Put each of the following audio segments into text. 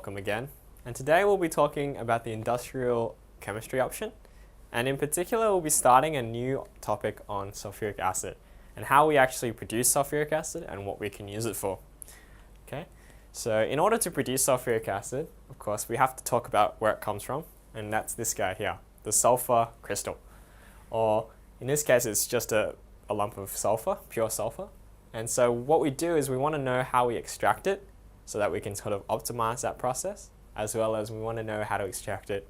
welcome again. And today we'll be talking about the industrial chemistry option. And in particular, we'll be starting a new topic on sulfuric acid and how we actually produce sulfuric acid and what we can use it for. Okay, so in order to produce sulfuric acid, of course, we have to talk about where it comes from, and that's this guy here, the sulfur crystal. Or in this case, it's just a lump of sulfur, pure sulfur. And so what we do is we want to know how we extract it so that we can sort of optimize that process, as well as we want to know how to extract it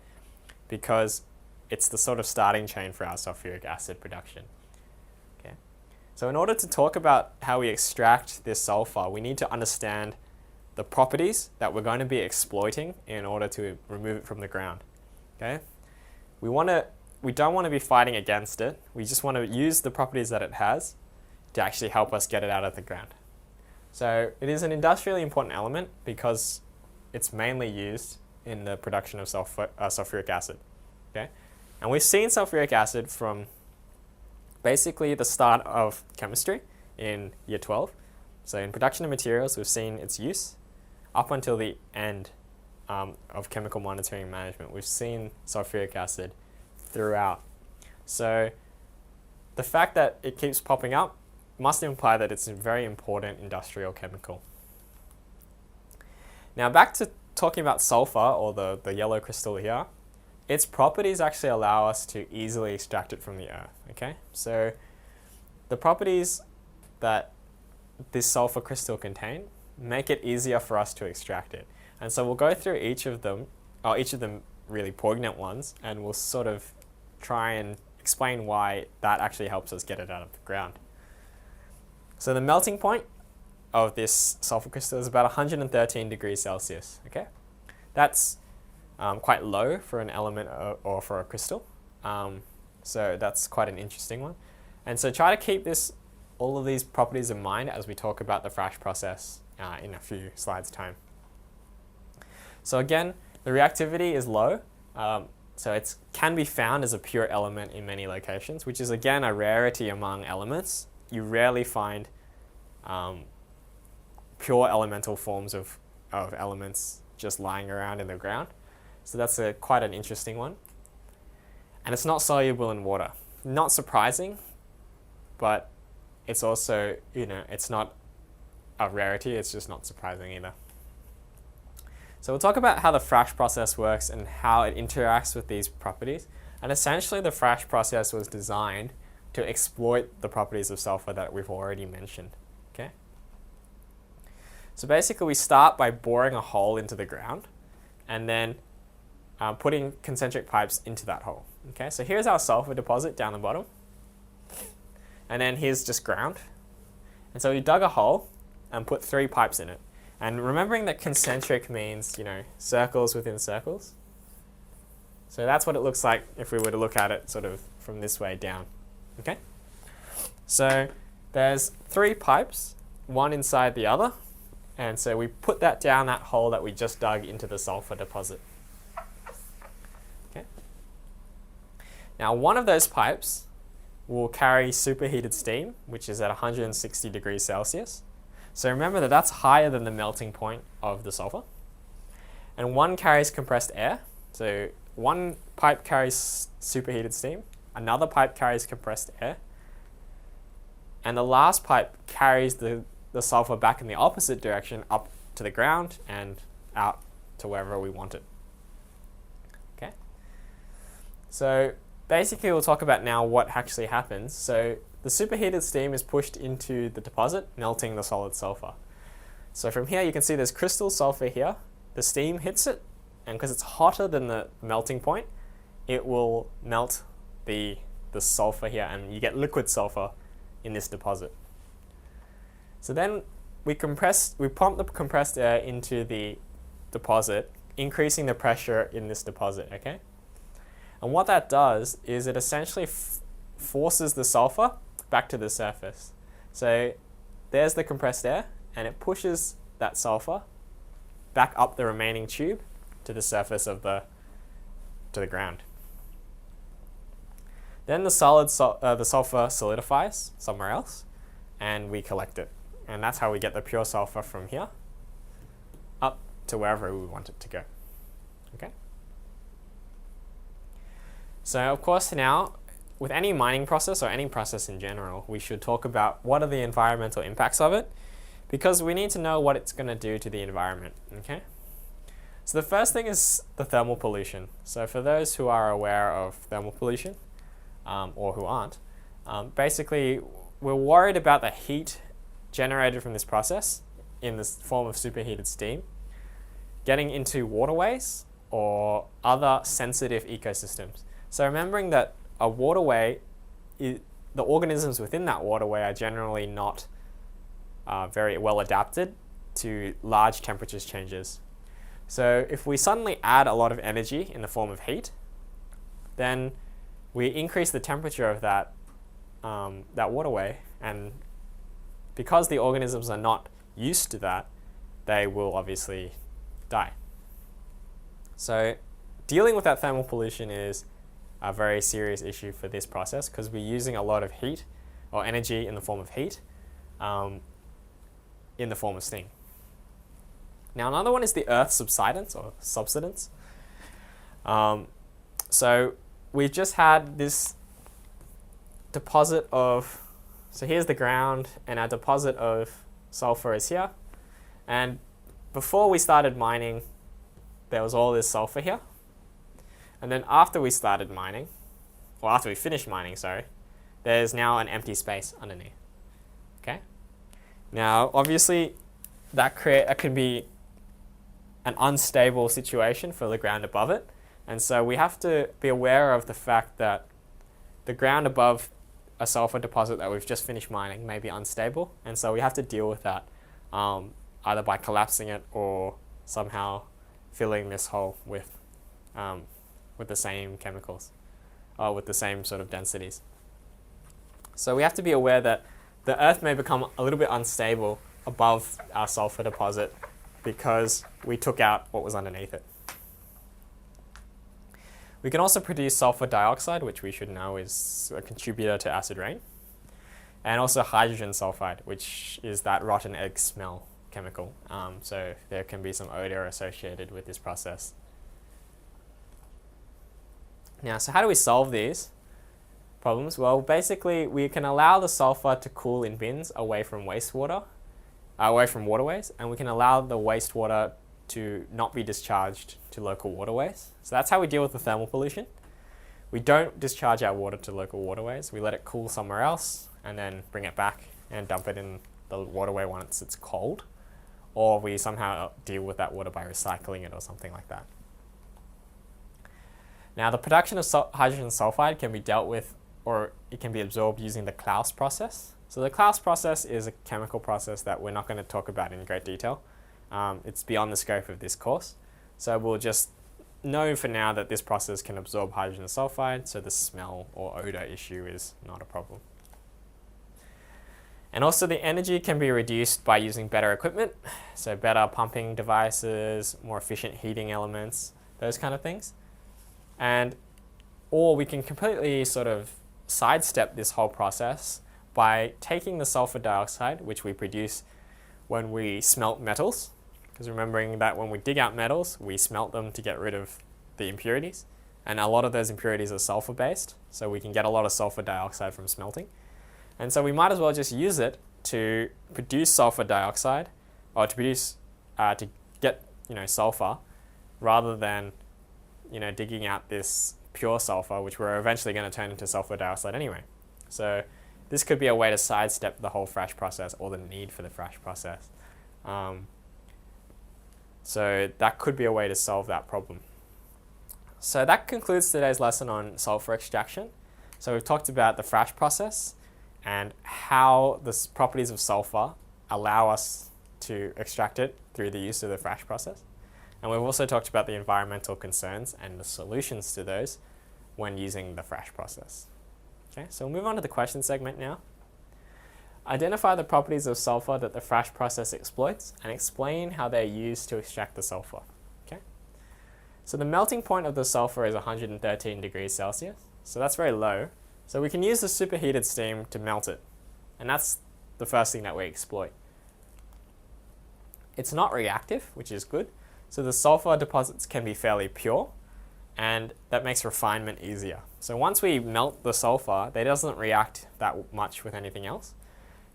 because it's the sort of starting chain for our sulfuric acid production. Okay. So in order to talk about how we extract this sulfur, we need to understand the properties that we're going to be exploiting in order to remove it from the ground. Okay. We don't want to be fighting against it. We just want to use the properties that it has to actually help us get it out of the ground. So it is an industrially important element because it's mainly used in the production of sulfuric acid. Okay? And we've seen sulfuric acid from basically the start of chemistry in year 12. So in production of materials, we've seen its use up until the end of chemical monitoring and management. We've seen sulfuric acid throughout. So the fact that it keeps popping up must imply that it's a very important industrial chemical. Now back to talking about sulfur, or the yellow crystal here, its properties actually allow us to easily extract it from the earth. Okay, so the properties that this sulfur crystal contain make it easier for us to extract it. And so we'll go through each of them really poignant ones, and we'll sort of try and explain why that actually helps us get it out of the ground. So the melting point of this sulfur crystal is about 113 degrees Celsius. Okay, that's quite low for an element or for a crystal. So that's quite an interesting one. And so try to keep all of these properties in mind as we talk about the Frasch process in a few slides' time. So again, the reactivity is low. So it can be found as a pure element in many locations, which is again a rarity among elements. You rarely find pure elemental forms of elements just lying around in the ground. So that's quite an interesting one. And it's not soluble in water. Not surprising, but it's also, it's not a rarity, it's just not surprising either. So we'll talk about how the Frasch process works and how it interacts with these properties. And essentially the Frasch process was designed to exploit the properties of sulfur that we've already mentioned. Okay? So basically we start by boring a hole into the ground and then putting concentric pipes into that hole. Okay, so here's our sulfur deposit down the bottom. And then here's just ground. And so we dug a hole and put 3 pipes in it. And remembering that concentric means, circles within circles. So that's what it looks like if we were to look at it sort of from this way down. Okay, so there's 3 pipes, one inside the other, and so we put that down that hole that we just dug into the sulfur deposit. Okay. Now one of those pipes will carry superheated steam, which is at 160 degrees Celsius. So remember that that's higher than the melting point of the sulfur. And one carries compressed air. So one pipe carries superheated steam. Another pipe carries compressed air, and the last pipe carries the sulfur back in the opposite direction up to the ground and out to wherever we want it. Okay. So basically we'll talk about now what actually happens. So the superheated steam is pushed into the deposit, melting the solid sulfur. So from here you can see there's crystal sulfur here. The steam hits it, and because it's hotter than the melting point, it will melt the sulfur here, and you get liquid sulfur in this deposit. So then we pump the compressed air into the deposit, increasing the pressure in this deposit, okay? And what that does is it essentially forces the sulfur back to the surface. So there's the compressed air, and it pushes that sulfur back up the remaining tube to the surface of the ground. Then the sulfur solidifies somewhere else, and we collect it. And that's how we get the pure sulfur from here up to wherever we want it to go. Okay. So of course now, with any mining process or any process in general, we should talk about what are the environmental impacts of it, because we need to know what it's going to do to the environment. Okay. So the first thing is the thermal pollution. So for those who are aware of thermal pollution, or who aren't, basically we're worried about the heat generated from this process in the form of superheated steam getting into waterways or other sensitive ecosystems. So remembering that a waterway, the organisms within that waterway are generally not very well adapted to large temperature changes. So if we suddenly add a lot of energy in the form of heat, then we increase the temperature of that waterway, and because the organisms are not used to that, they will obviously die. So dealing with that thermal pollution is a very serious issue for this process, because we're using a lot of heat or energy in the form of heat in the form of steam. Now another one is the Earth's subsidence or subsidence. So we've just had this deposit of, so here's the ground and our deposit of sulfur is here, and before we started mining there was all this sulfur here, and then after we started mining, or after we finished mining, sorry, there's now an empty space underneath. Okay. Now obviously that can be an unstable situation for the ground above it, and so we have to be aware of the fact that the ground above a sulfur deposit that we've just finished mining may be unstable, and so we have to deal with that either by collapsing it or somehow filling this hole with the same chemicals, or with the same sort of densities. So we have to be aware that the Earth may become a little bit unstable above our sulfur deposit because we took out what was underneath it. We can also produce sulfur dioxide, which we should know is a contributor to acid rain, and also hydrogen sulfide, which is that rotten egg smell chemical. So there can be some odor associated with this process. Now, so how do we solve these problems? Well, basically we can allow the sulfur to cool in bins away from wastewater, away from waterways, and we can allow the wastewater to not be discharged to local waterways. So that's how we deal with the thermal pollution. We don't discharge our water to local waterways. We let it cool somewhere else and then bring it back and dump it in the waterway once it's cold, or we somehow deal with that water by recycling it or something like that. Now the production of hydrogen sulfide can be dealt with, or it can be absorbed using the Klaus process. So the Klaus process is a chemical process that we're not going to talk about in great detail. It's beyond the scope of this course. So we'll just know for now that this process can absorb hydrogen sulfide, so the smell or odor issue is not a problem. And also the energy can be reduced by using better equipment, so better pumping devices, more efficient heating elements, those kind of things. Or we can completely sort of sidestep this whole process by taking the sulfur dioxide, which we produce when we smelt metals, because remembering that when we dig out metals, we smelt them to get rid of the impurities, and a lot of those impurities are sulfur based, so we can get a lot of sulfur dioxide from smelting. And so we might as well just use it to produce sulfur dioxide, or to produce to get sulfur, rather than digging out this pure sulfur, which we're eventually going to turn into sulfur dioxide anyway. So this could be a way to sidestep the whole Frasch process, or the need for the Frasch process. So that could be a way to solve that problem. So that concludes today's lesson on sulfur extraction. So we've talked about the Frasch process and how the properties of sulfur allow us to extract it through the use of the Frasch process. And we've also talked about the environmental concerns and the solutions to those when using the Frasch process. Okay, so we'll move on to the question segment now. Identify the properties of sulfur that the Frasch process exploits and explain how they're used to extract the sulfur. Okay, so the melting point of the sulfur is 113 degrees Celsius, so that's very low. So we can use the superheated steam to melt it, and that's the first thing that we exploit. It's not reactive, which is good. So the sulfur deposits can be fairly pure, and that makes refinement easier. So once we melt the sulfur, it doesn't react that much with anything else.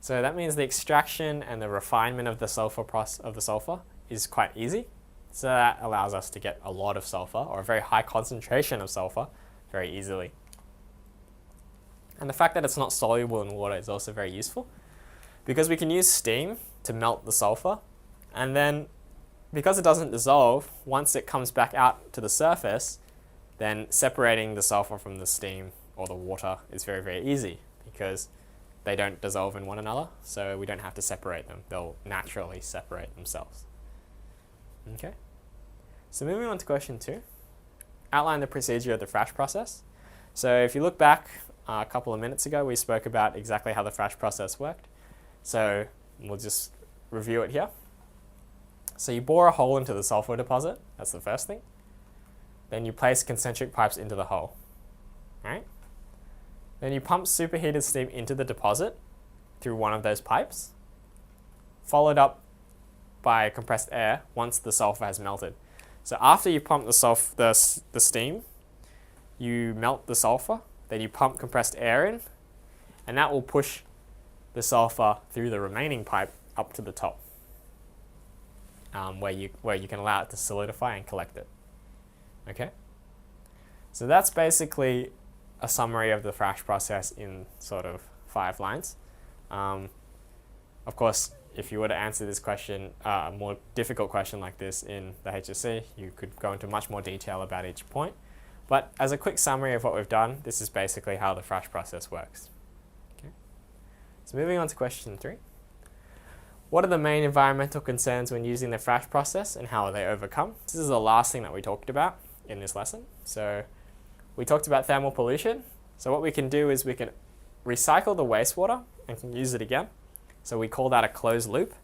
So that means the extraction and the refinement of the sulfur is quite easy. So that allows us to get a lot of sulfur, or a very high concentration of sulfur, very easily. And the fact that it's not soluble in water is also very useful, because we can use steam to melt the sulfur, and then because it doesn't dissolve, once it comes back out to the surface, then separating the sulfur from the steam or the water is very, very easy, because they don't dissolve in one another, so we don't have to separate them. They'll naturally separate themselves. Okay, so moving on to question 2. Outline the procedure of the Frasch process. So if you look back a couple of minutes ago, we spoke about exactly how the Frasch process worked. So we'll just review it here. So you bore a hole into the sulfur deposit, that's the first thing. Then you place concentric pipes into the hole, right? Then you pump superheated steam into the deposit through one of those pipes, followed up by compressed air once the sulfur has melted. So after you pump the steam, you melt the sulfur, then you pump compressed air in, and that will push the sulfur through the remaining pipe up to the top, where you can allow it to solidify and collect it. Okay, so that's basically a summary of the Frasch process in sort of 5 lines. Of course, if you were to answer this question, a more difficult question like this in the HSC, you could go into much more detail about each point. But as a quick summary of what we've done, this is basically how the Frasch process works. Okay. So moving on to question 3. What are the main environmental concerns when using the Frasch process, and how are they overcome? This is the last thing that we talked about in this lesson. So we talked about thermal pollution. So what we can do is we can recycle the wastewater and can use it again. So we call that a closed loop,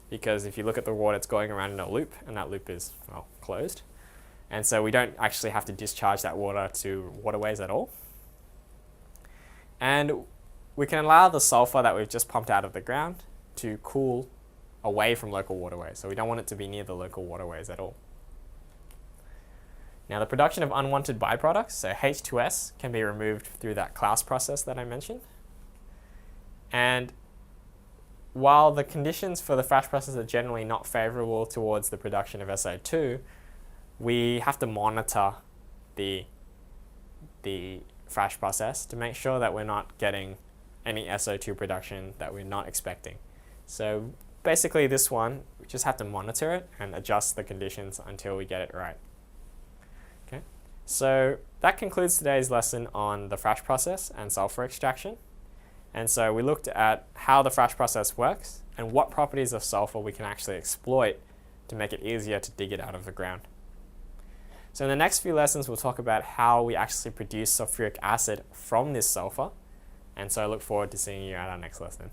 because if you look at the water, it's going around in a loop, and that loop is, well, closed. And so we don't actually have to discharge that water to waterways at all. And we can allow the sulfur that we've just pumped out of the ground to cool away from local waterways. So we don't want it to be near the local waterways at all. Now the production of unwanted byproducts, so H2S, can be removed through that Klaus process that I mentioned. And while the conditions for the Frasch process are generally not favorable towards the production of SO2, we have to monitor the Frasch process to make sure that we're not getting any SO2 production that we're not expecting. So basically this one, we just have to monitor it and adjust the conditions until we get it right. Okay, so that concludes today's lesson on the Frasch process and sulfur extraction. And so we looked at how the Frasch process works and what properties of sulfur we can actually exploit to make it easier to dig it out of the ground. So in the next few lessons, we'll talk about how we actually produce sulfuric acid from this sulfur. And so I look forward to seeing you at our next lesson.